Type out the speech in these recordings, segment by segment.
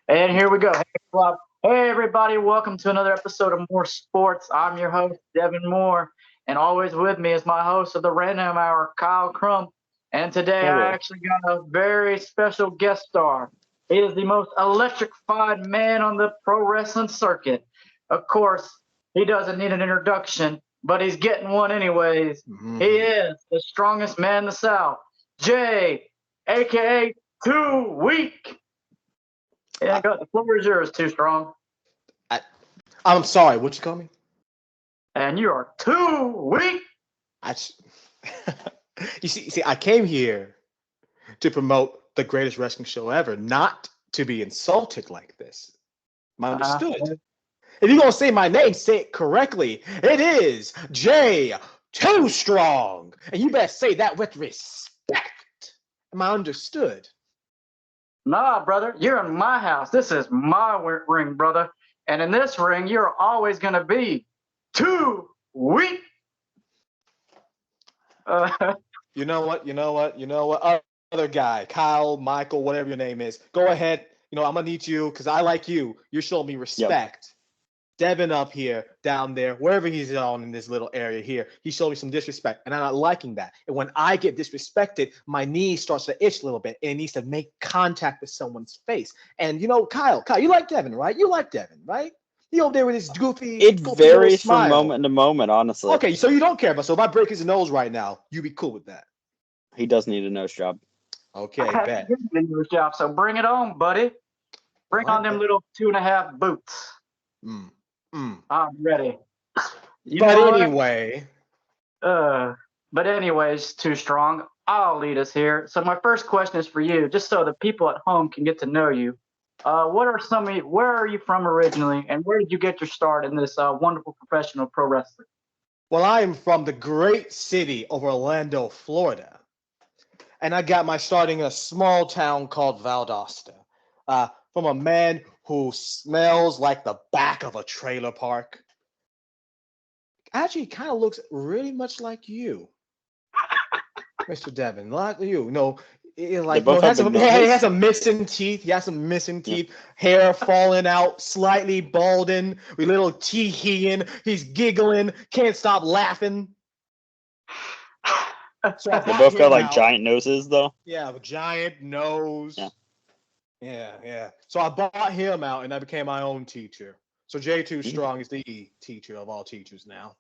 And here we go. Hey, Rob. Hey, everybody. Welcome to another episode of More Sports. I'm your host, Devin Moore. And always with me is my host of the Random Hour, Kyle Crump. And today I Hello. actually got a very special guest star. He is the most electrified man on the pro wrestling circuit. Of course, he doesn't need an introduction, but he's getting one anyways. He Mhm. is the strongest man in the South, Jay, aka Too Weak. Yeah, I, go. The floor is yours, Too Strong. I, I'm sorry. What you call me? And you are too weak. I, s- you see, I came here to promote the greatest wrestling show ever, not to be insulted like this. Am I Uh, understood? If you're gonna say my name, say it correctly. It is Jay Too Strong, and you better say that with respect. Am I understood? nah, brother, you're in my house. This is my ring, brother. And in this ring, you're always going to be too weak. Uh, You know what? You know what? You know what? Other guy, Kyle, Michael, whatever your name is, go ahead. I'm gonna need you because I like you. You're showing me Yep. respect. Devin up here, down there, wherever he's on in this little area here, he showed me some disrespect, and I'm not liking that. And when I get disrespected, my knee starts to itch a little bit, and it needs to make contact with someone's face. And Kyle, you like Devin, right? You like Devin, right? He over there with his goofy, It goofy little varies from smile. moment to moment, honestly. Okay, so you don't care, but so if I break his nose right now, you be cool with that. He does need a nose job. Okay, I bet. did your job, so bring it on, buddy. All Bring on right, them bet. little 2.5 boots. Mm, mm. I'm ready. You But know what? anyway, But anyways, Too Strong. I'll lead us here. So my first question is for you, just so the people at home can get to know you. What are some of you, where are you from originally, and where did you get your start in this wonderful professional pro wrestling? well, I am from the great city of Orlando, Florida, and I got my starting in a small town called Valdosta, from a man who smells like the back of a trailer park. Actually, kind of looks really much like you, Mr. Devin, like you. They Like both have has big some, he has noses. some missing teeth. He has some missing Yeah. teeth. Hair falling out, slightly balding, with little tee-heeing. He's giggling, can't stop laughing. So I They bought both got him like out. giant noses, though. Yeah, a giant Yeah. nose. Yeah, yeah. So I bought him out and I became my own teacher. So J2 Okay. Strong is the teacher of all teachers now.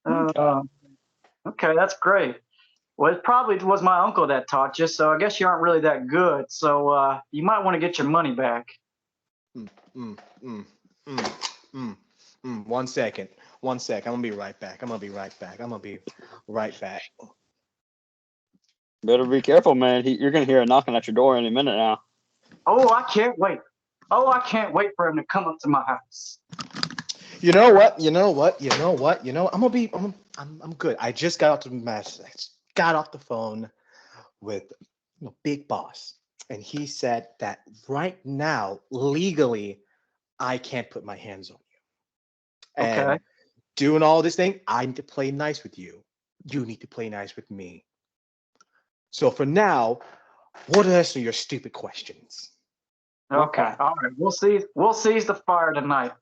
Okay. uh, okay, that's great. Well, it probably was my uncle that taught you, so I guess you aren't really that good. So you might want to get your money back. Mm, mm, mm, mm, mm, 1 second. 1 sec. I'm gonna be right back. I'm gonna be right back. I'm gonna be right back. Better be careful, man. You're gonna hear a knocking at your door any minute now. Oh, I can't wait. Oh, I can't wait for him to come up to my house. You know what? You know what? You know what? I'm gonna be. I'm good. I just got off the message. Got off the phone with Big Boss, and he said that right now, legally, I can't put my hands on you. Okay. And doing all this thing, I need to play nice with you. You need to play nice with me. So for now, what are some of your stupid questions? Okay. Okay. All right. We'll see. We'll seize the fire tonight.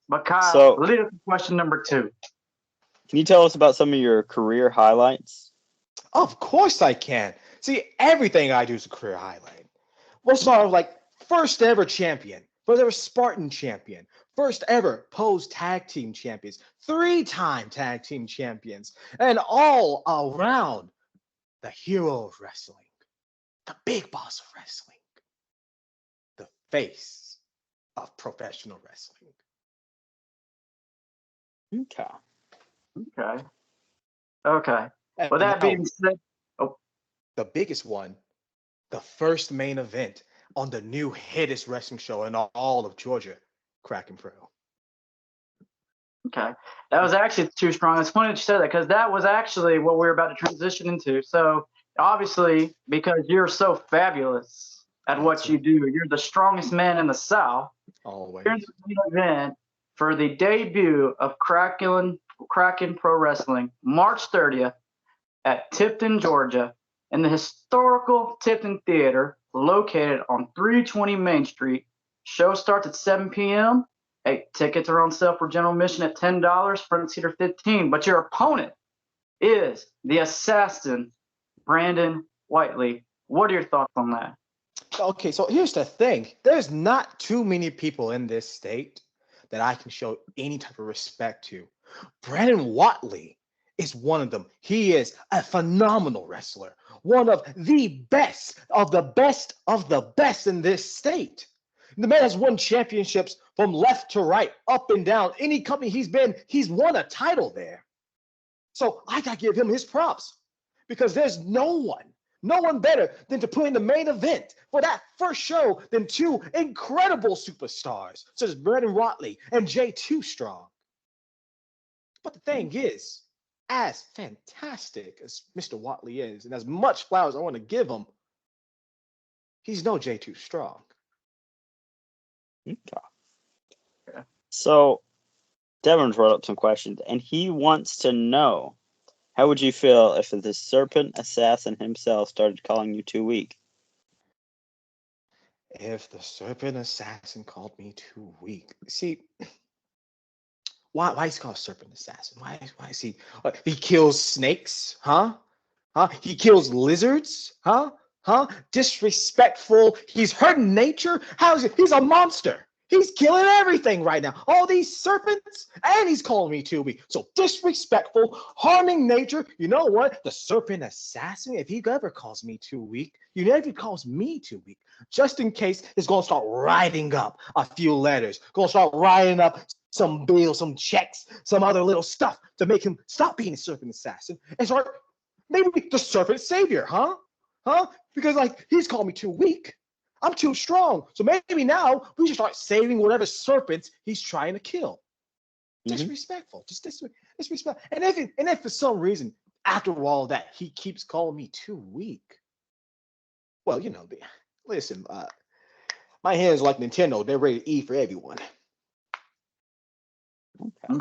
But Kyle, So, lead us to question number two. can you tell us about some of your career highlights? Of course I can. See, everything I do is a career highlight. We'll start with like first ever champion, first ever Spartan champion, first ever Pose tag team champions, 3-time tag team champions, and all around the hero of wrestling, the big boss of wrestling, the face of professional wrestling. Okay. Okay. Okay. And With that now, being said, oh, the biggest one, the first main event on the new hittest wrestling show in all of Georgia, Kraken Pro. okay. That was actually too strong. It's funny that you said that because that was actually what we were about to transition into. So obviously, because you're so fabulous at That's what you it. do, you're the strongest man in the South. Here's Always. the main event for the debut of Kraken Pro Wrestling, March 30th at Tifton, Georgia, in the historical Tifton Theater. located on 320 Main Street. Show starts at 7 p.m. Hey, tickets are on sale for general admission at $10, front seat are $15. But your opponent is the assassin, Brandon Whatley. What are your thoughts on that? Okay, so here's the thing. There's not too many people in this state that I can show any type of respect to. Brandon Whatley is one of them. He is a phenomenal wrestler, one of the best of the best of the best in this state. The man has won championships from left to right, up and down. Any company he's been, he's won a title there. So I got to give him his props because there's no one better than to put in the main event for that first show than two incredible superstars such as Brandon Whatley and Jay Too Strong. But the thing is, as fantastic as Mr. Whatley is, and as much flowers I want to give him, he's no Jay Too Strong. Okay. So Devin's brought up some questions, and he wants to know, how would you feel if the Serpent Assassin himself started calling you too weak? If the Serpent Assassin called me too weak, see, why is he called Serpent Assassin? Why is he? He kills snakes, huh? He kills lizards, huh? Disrespectful. He's hurting nature. How is it? He's a monster. He's killing everything right now. All these serpents, and he's calling me too weak. So disrespectful, harming nature. You know what? The Serpent Assassin, if he ever calls me too weak, if he calls me too weak, just in case, he's going to start writing up a few letters. Going to start writing up some bills, some checks, some other little stuff to make him stop being a Serpent Assassin and start maybe the Serpent Savior, huh? Because he's called me too weak. I'm too strong. So maybe now we should start saving whatever serpents he's trying to kill. Disrespectful. Just disrespect. And if for some reason, after all that, he keeps calling me too weak, well, listen, my hands are like Nintendo. They're rated E for everyone. Okay.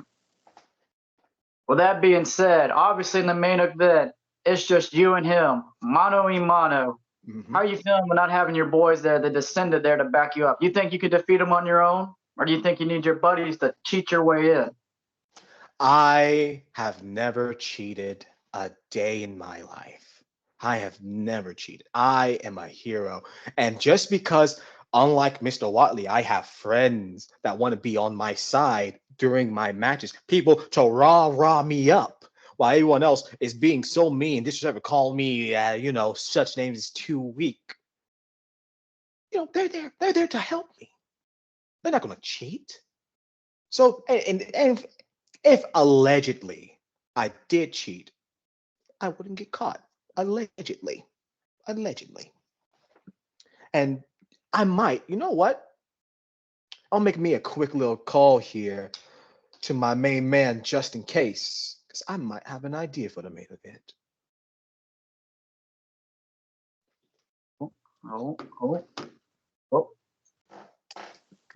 Well, that being said, obviously in the main event, it's just you and him, mano a mano. How are you feeling with not having your boys there, the Descended there to back you up? You think you could defeat them on your own? Or do you think you need your buddies to cheat your way in? I have never cheated a day in my life. I have never cheated. I am a hero. And just because, unlike Mr. Whatley, I have friends that want to be on my side during my matches, people to rah me up, while everyone else is being so mean, disrespectful, call me, such names as too weak. They're there to help me. They're not going to cheat. So, and if allegedly I did cheat, I wouldn't get caught. Allegedly. And I might, you know what? I'll make me a quick little call here to my main man just in case, because I might have an idea for the main event. Oh.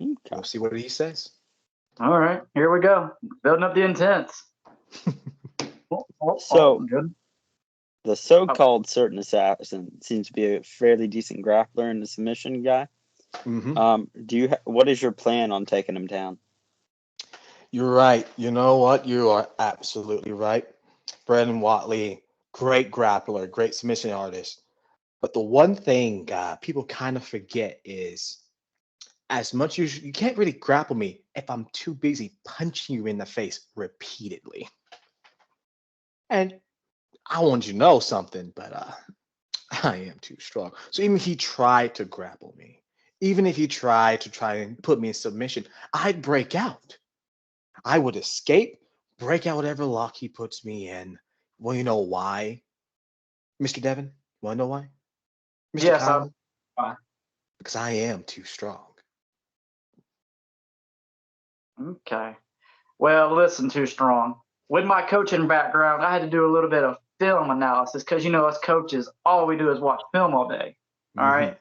Okay. We'll see what he says. All right, here we go. Building up the intents. Good. The so-called Serpent Assassin seems to be a fairly decent grappler and a submission guy. What is your plan on taking him down? You're right. You know what? You are absolutely right. Brandon Whatley, great grappler, great submission artist. But the one thing people kind of forget is, as much as you can't really grapple me if I'm too busy punching you in the face repeatedly. And I want you to know something, but I am too strong. So even if he tried to grapple me, even if he tried to and put me in submission, I'd break out. I would escape, break out whatever lock he puts me in. Well, you know why, Mr. Devin? You want to know why? Mr. Yes, Kyle? why? Because I am too strong. Okay. Well, listen, Too Strong. With my coaching background, I had to do a little bit of film analysis because, us coaches, all we do is watch film all day. All right.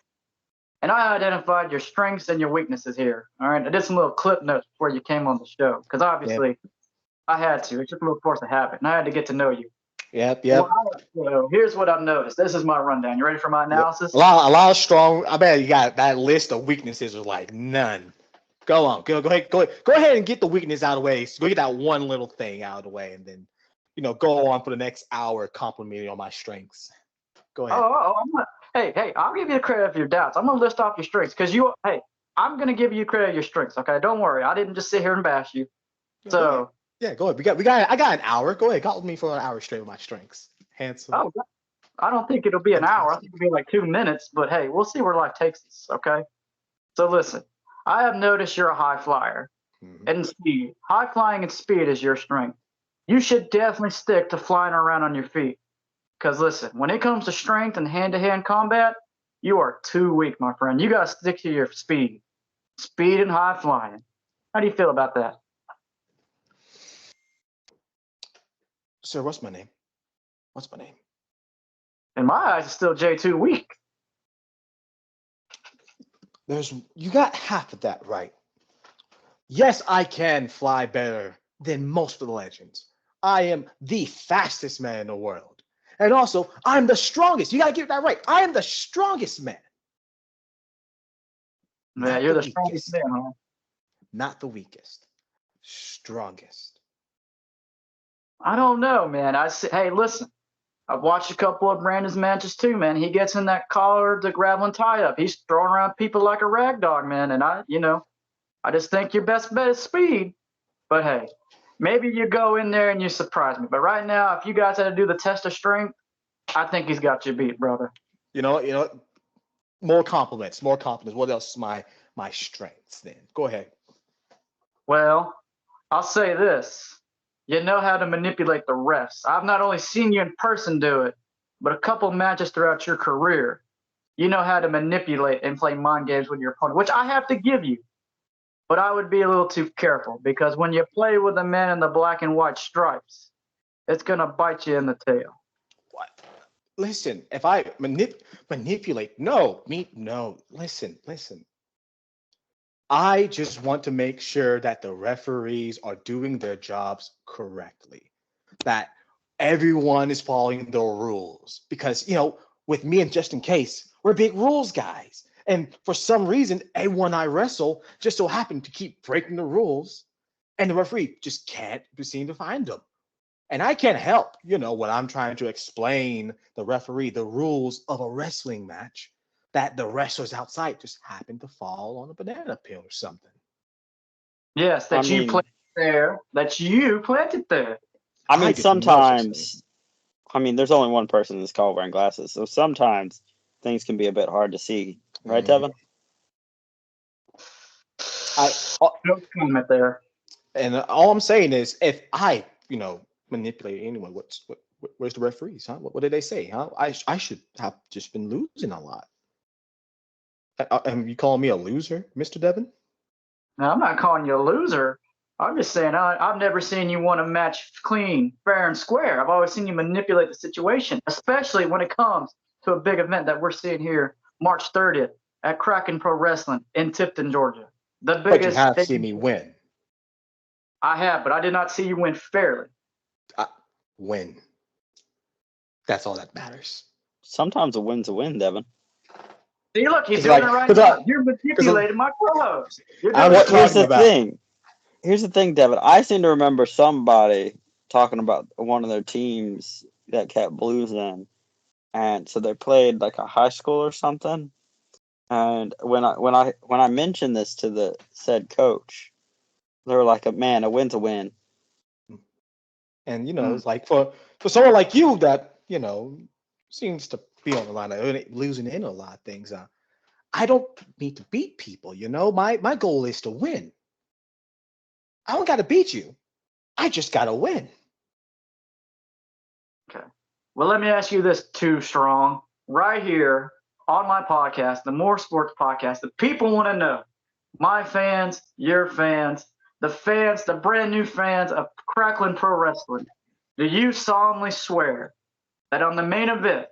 And I identified your strengths and your weaknesses here. All right. I did some little clip notes before you came on the show because obviously I had to. It's just a little force of habit, and I had to get to know you. Yep. So here's what I've noticed. This is my rundown. You ready for my analysis? A lot of strong. I bet you got that list of weaknesses are like none. Go on. Go ahead and get the weakness out of the way. So go get that one little thing out of the way, and then, go on for the next hour complimenting on my strengths. Go ahead. Hey, I'll give you the credit for your doubts. I'm gonna list off your strengths because I'm gonna give you credit of your strengths. Okay, don't worry. I didn't just sit here and bash you. So yeah, go ahead. I got an hour. Go ahead. Call me for an hour straight with my strengths. Handsome. Oh, I don't think it'll be an hour. I think it'll be like 2 minutes. But hey, we'll see where life takes us. Okay. So listen, I have noticed you're a high flyer and speed. High flying and speed is your strength. You should definitely stick to flying around on your feet. Because listen, when it comes to strength and hand-to-hand combat, you are too weak, my friend. You got to stick to your speed and high flying. How do you feel about that? Sir, what's my name? In my eyes, it's still J2 weak. You got half of that right. Yes, I can fly better than most of the legends. I am the fastest man in the world. And also, I'm the strongest. You got to get that right. I am the strongest man. Yeah, you're the strongest man, huh? Not the weakest. Strongest. I don't know, man. Hey, listen. I've watched a couple of Brandon's matches too, man. He gets in that collar to grappling tie up. He's throwing around people like a rag dog, man. And I just think your best bet is speed. But hey, maybe you go in there and you surprise me. But right now, if you guys had to do the test of strength, I think he's got you beat, brother. You know, more compliments. What else is my strengths then? Go ahead. Well, I'll say this. You know how to manipulate the refs. I've not only seen you in person do it, but a couple matches throughout your career. You know how to manipulate and play mind games with your opponent, which I have to give you. But I would be a little too careful because when you play with a man in the black and white stripes, it's going to bite you in the tail. What? Listen, if I manipulate, no, listen. I just want to make sure that the referees are doing their jobs correctly, that everyone is following the rules. Because, with me and Just In Case, we're big rules guys. And for some reason, everyone I wrestle just so happened to keep breaking the rules, and the referee just can't seem to find them. And I can't help, when I'm trying to explain the referee the rules of a wrestling match, that the wrestlers outside just happen to fall on a banana peel or something. Yes, you planted there. That you planted there. I mean, sometimes, there's only one person in this call wearing glasses, so sometimes things can be a bit hard to see. Right, Devin? No comment there. And all I'm saying is, if I, manipulate anyone, where's the referees, huh? What did they say, huh? I should have just been losing a lot. You calling me a loser, Mr. Devin? No, I'm not calling you a loser. I'm just saying I've never seen you win a match clean, fair, and square. I've always seen you manipulate the situation, especially when it comes to a big event that we're seeing here March 30th at Kraken Pro-Wrestling in Tifton, Georgia. The biggest. But you have seen me win. I have, but I did not see you win fairly. Win. That's all that matters. Sometimes a win's a win, Devin. See, look, he's doing it right now. You're manipulating my co-host. Here's the thing, Devin. I seem to remember somebody talking about one of their teams that kept losing, and so they played like a high school or something. And when I mentioned this to the said coach, they were like, "Man, a win's a win." And it's like for someone like you that seems to be on the line of losing in a lot of things. I don't need to beat people. My goal is to win. I don't got to beat you. I just got to win. Okay. Well, let me ask you this, Too Strong, right here on my podcast, the More Sports Podcast. The people want to know, my fans, your fans, the brand new fans of Kraken Pro-Wrestling, do you solemnly swear that on the main event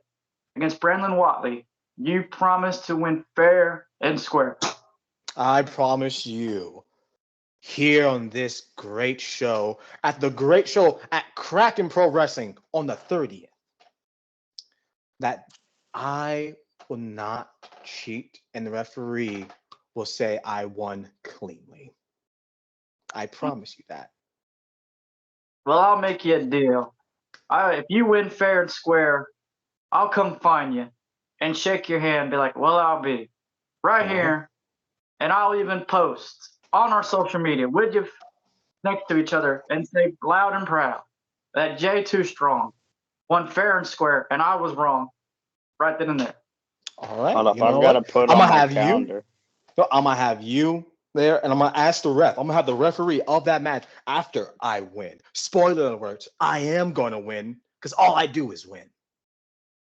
against Brandon Whatley, you promise to win fair and square? I promise you. here on this great show, at the great show at Kraken Pro-Wrestling on the 30th, that I will not cheat and the referee will say I won cleanly. I promise you that. Well, I'll make you a deal. If you win fair and square, I'll come find you and shake your hand and be like, well, I'll be right here. And I'll even post on our social media with you next to each other and say loud and proud that J2 Strong won fair and square, and I was wrong right then and there. All right. Hold up, I've got to put on my calendar. I'm going to have you there, and I'm going to ask the ref. I'm going to have the referee of that match after I win. Spoiler alert, I am going to win because all I do is win.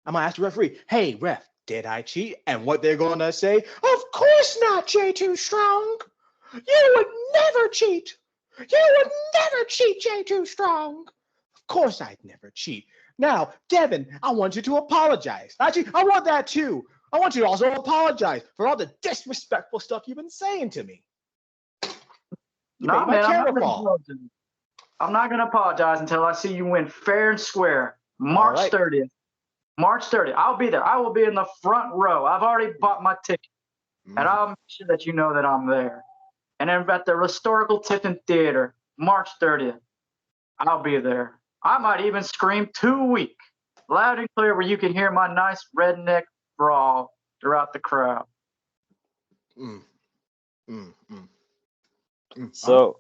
I'm going to ask the referee, hey, ref, did I cheat? And what they're going to say, of course not, J2 Strong. You would never cheat. You would never cheat, J2 Strong. Of course I'd never cheat. Now, Devin, I want you to apologize. Actually, I want that too. I want you to also apologize for all the disrespectful stuff you've been saying to me. No, man, I'm not going to apologize until I see you win fair and square. March 30th. March 30th. I'll be there. I will be in the front row. I've already bought my ticket. And I'll make sure that you know that I'm there. And then at the Historical Tiffin Theater, March 30th, I'll be there. I might even scream 2 week, loud and clear, where you can hear my nice redneck brawl throughout the crowd. So,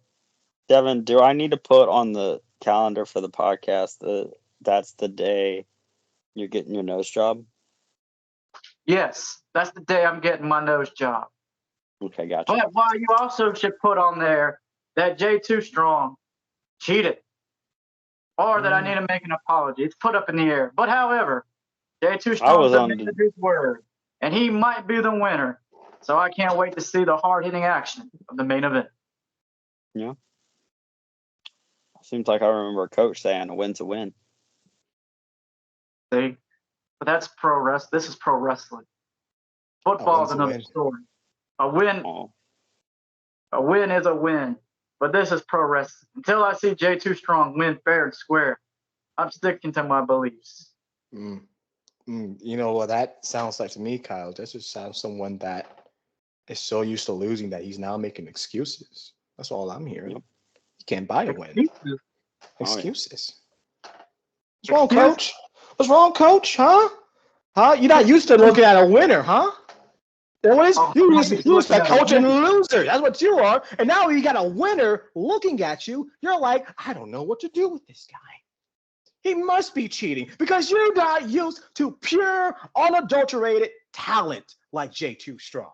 Devin, do I need to put on the calendar for the podcast that's the day you're getting your nose job? Yes, that's the day I'm getting my nose job. Okay, gotcha. But why you also should put on there that J2 Strong cheated, or that I need to make an apology. It's put up in the air. But however, J2 Strong's a man of his word, and he might be the winner. So I can't wait to see the hard-hitting action of the main event. Yeah. Seems like I remember a coach saying a win's a win. See? But that's pro wrestling. This is pro wrestling. Football is another story. A win is a win. But this is pro wrestling. Until I see J2 Strong win fair and square, I'm sticking to my beliefs. You know what that sounds like to me, Kyle? That just sounds someone that is so used to losing that he's now making excuses. That's all I'm hearing. Yep. You can't buy a win. Excuses. What's wrong, coach? What's wrong, coach? Huh? You're not used to looking at a winner, huh? What is you used to coaching loser? That's what you are. And now you got a winner looking at you. You're like, I don't know what to do with this guy. He must be cheating because you're not used to pure, unadulterated talent like J2 Strong.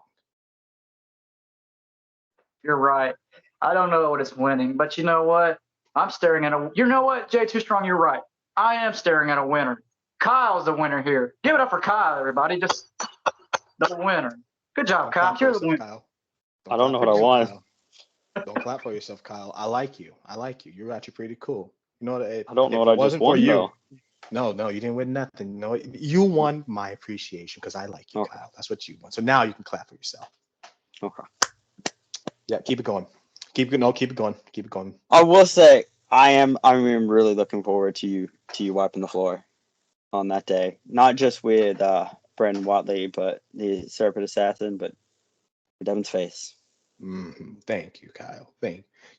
You're right. I don't know what it's winning, but you know what? I'm staring at you know what, J2 Strong, you're right. I am staring at a winner. Kyle's the winner here. Give it up for Kyle, everybody. Just the winner. Good job, Kyle. You're the winner. Kyle. I don't know what I want. Don't clap for yourself, Kyle. I like you. You're actually pretty cool. You know what? I don't know what I just won, though. No, you didn't win nothing. No, you won my appreciation because I like you, okay. Kyle. That's what you won. So now you can clap for yourself. Okay. Yeah, keep it going. Keep it going. I will say I'm really looking forward to you wiping the floor on that day. Not just with Brandon Whatley, but the Serpent Assassin, but Devin's face. Thank you, Kyle.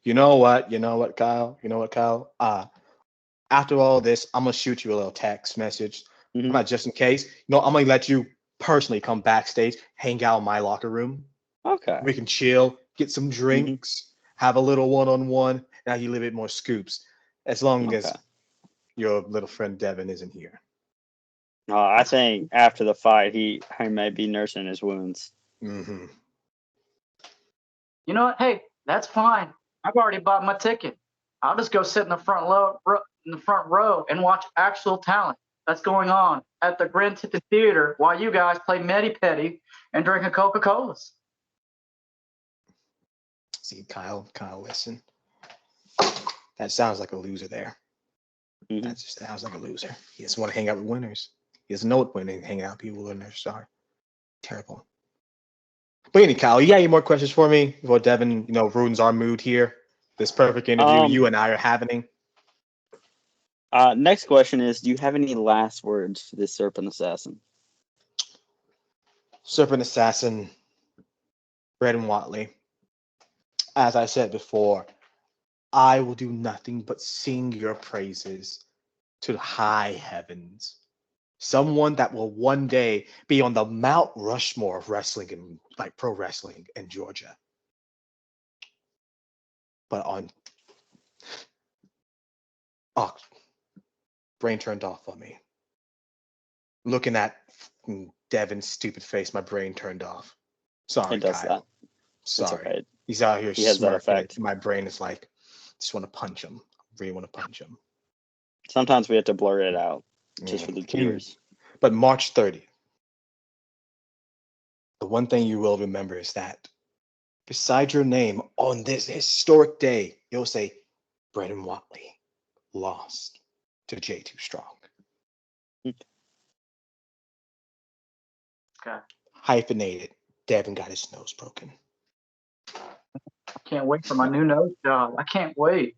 You know what, Kyle? After all this, I'm gonna shoot you a little text message. Not just in case. I'm gonna let you personally come backstage, hang out in my locker room. Okay. We can chill, get some drinks, have a little one-on-one, and have you a little bit more scoops. As long as your little friend Devin isn't here. I think after the fight, he may be nursing his wounds. You know what? Hey, that's fine. I've already bought my ticket. I'll just go sit in the front row and watch actual talent that's going on at the Grand Tiffin Theater while you guys play Medi Petty and drink a Coca-Colas. See, Kyle, listen. That sounds like a loser there. That just sounds like a loser. He doesn't want to hang out with winners. He doesn't know what winning, hang out with people who are winners are. Terrible. But anyway, Kyle, you got any more questions for me before Devin, ruins our mood here? This perfect interview you and I are having. Next question is, do you have any last words to this Serpent Assassin? Serpent Assassin, Brandon Whatley. As I said before, I will do nothing but sing your praises to the high heavens. Someone that will one day be on the Mount Rushmore of wrestling and pro wrestling in Georgia. But brain turned off on me. Looking at Devin's stupid face, my brain turned off. Sorry, It does Kyle. that. Sorry. Okay. He's out here He has that smirking. effect. My brain is like, just want to punch him. Really want to punch him. Sometimes we have to blur it out just for the viewers. But March 30th, the one thing you will remember is that beside your name on this historic day, you'll say, Brandon Whatley lost to J2 Strong. Okay. Hyphenated, Devin got his nose broken. I can't wait for my new nose job. I can't wait.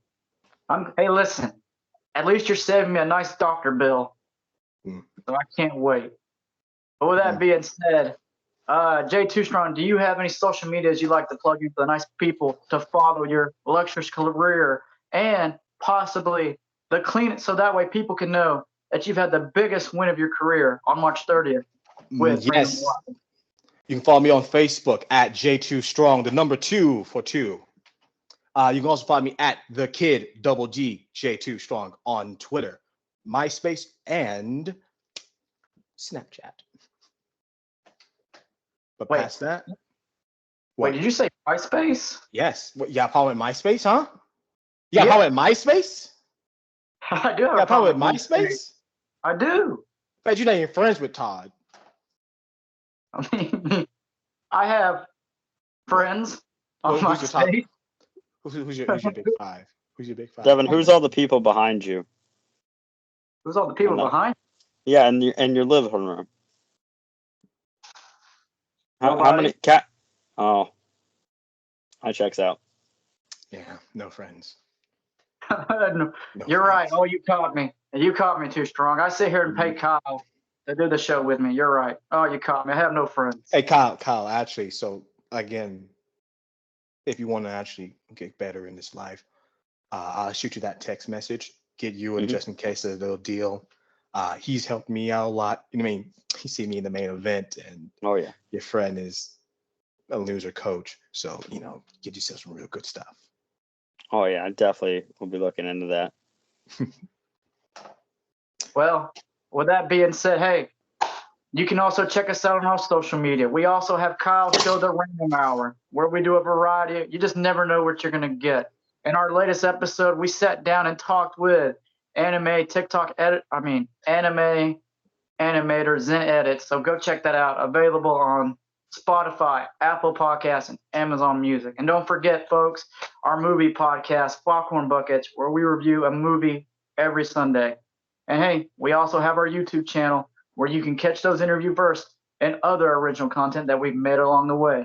Hey, listen. At least you're saving me a nice doctor bill. So I can't wait. But with that being said, J2 Strong, do you have any social medias you'd like to plug in for the nice people to follow your illustrious career and possibly the cleanest, so that way people can know that you've had the biggest win of your career on March 30th with Brandon Yes. Whatley. You can follow me on Facebook at J2 Strong, the number 2 for 2. You can also follow me at the Kid Double G J2 Strong on Twitter, MySpace, and Snapchat. But Wait. past that, Wait, did you say MySpace? yes. What, you got a problem with MySpace, huh? You got a problem with MySpace? I do have You got a a problem with problem MySpace? I do. Bet you're not even friends with Todd. I mean, I have friends on Who's your top? MySpace. Who's your big five? Who's your big five? Devin, who's all the people behind you? Who's all the people behind? Yeah, in your living room. How many cat? Oh, I checks out. Yeah, no friends. No, No you're friends. right. Oh, you caught me. You caught me too strong. I sit here and pay Kyle to do the show with me. You're right. Oh, you caught me. I have no friends. Hey, Kyle, actually, so again, if you want to actually get better in this life, I'll shoot you that text message, get you in just in case of a little deal. He's helped me out a lot. I mean, he see me in the main event, and your friend is a loser coach, so get yourself some real good stuff. Oh yeah, I definitely will be looking into that. Well, with that being said, hey, you can also check us out on our social media. We also have Kyle Show the Random Hour, where we do a variety. You just never know what you're going to get. In our latest episode, we sat down and talked with anime animators and edits. So go check that out. Available on Spotify, Apple Podcasts, and Amazon Music. And don't forget, folks, our movie podcast, Popcorn Buckets, where we review a movie every Sunday. And hey, we also have our YouTube channel where you can catch those interview bursts and other original content that we've made along the way.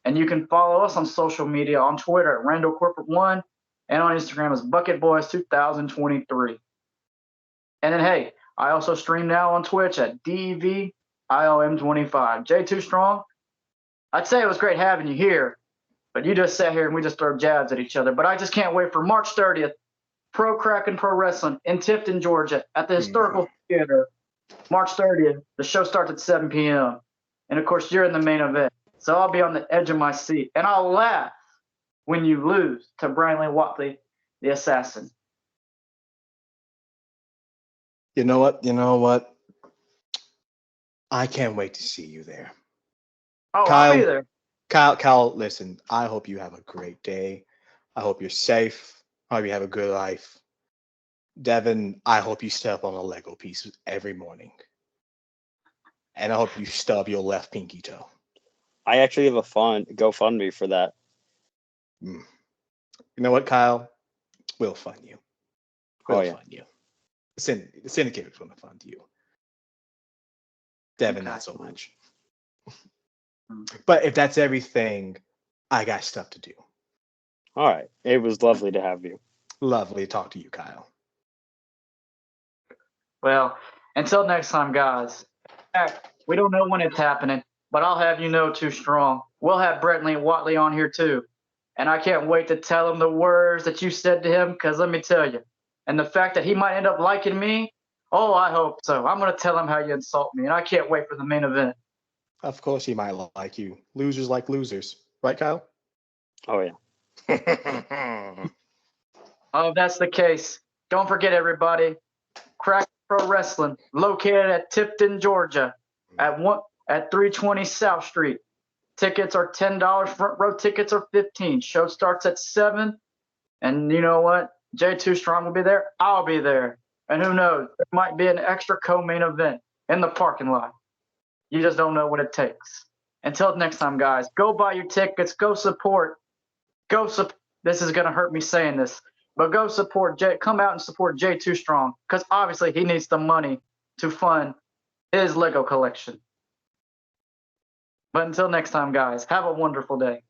And you can follow us on social media on Twitter at Randall Corporate 1 and on Instagram as Bucket Boys 2023. And then hey, I also stream now on Twitch at DEVIOM25. J2 Strong, I'd say it was great having you here, but you just sat here and we just throw jabs at each other. But I just can't wait for March 30th, Kraken Pro-Wrestling in Tifton, Georgia at the Historical Theater. March 30th. The show starts at 7 p.m. And, of course, you're in the main event. So I'll be on the edge of my seat. And I'll laugh when you lose to Brandon Whatley, the assassin. You know what? I can't wait to see you there. Oh, Kyle, I'll be there. Kyle, listen, I hope you have a great day. I hope you're safe. I hope you have a good life. Devin, I hope you step on a Lego piece every morning. And I hope you stub your left pinky toe. I actually have a GoFundMe for that. You know what, Kyle? We'll fund you. We'll fund you. The syndicate is going to fund you. Devin, not so much. But if that's everything, I got stuff to do. All right. It was lovely to have you. Lovely to talk to you, Kyle. Well, until next time, guys. Heck, we don't know when it's happening, but I'll have you know Too Strong. We'll have Brentley and Whatley on here too. And I can't wait to tell him the words that you said to him, because let me tell you, and the fact that he might end up liking me, oh, I hope so. I'm going to tell him how you insult me, and I can't wait for the main event. Of course he might like you. Losers like losers. Right, Kyle? Oh, yeah. Oh, if that's the case, don't forget, everybody, Kraken Pro-Wrestling, located at Tifton, Georgia, at 320 South Street. Tickets are $10. Front row tickets are $15. Show starts at 7. And you know what? Jay Too Strong will be there. I'll be there. And who knows? There might be an extra co-main event in the parking lot. You just don't know what it takes. Until next time, guys, go buy your tickets. Go support. This is going to hurt me saying this, but go support Jay. Come out and support Jay Too Strong, because obviously he needs the money to fund his Lego collection. But until next time, guys, have a wonderful day.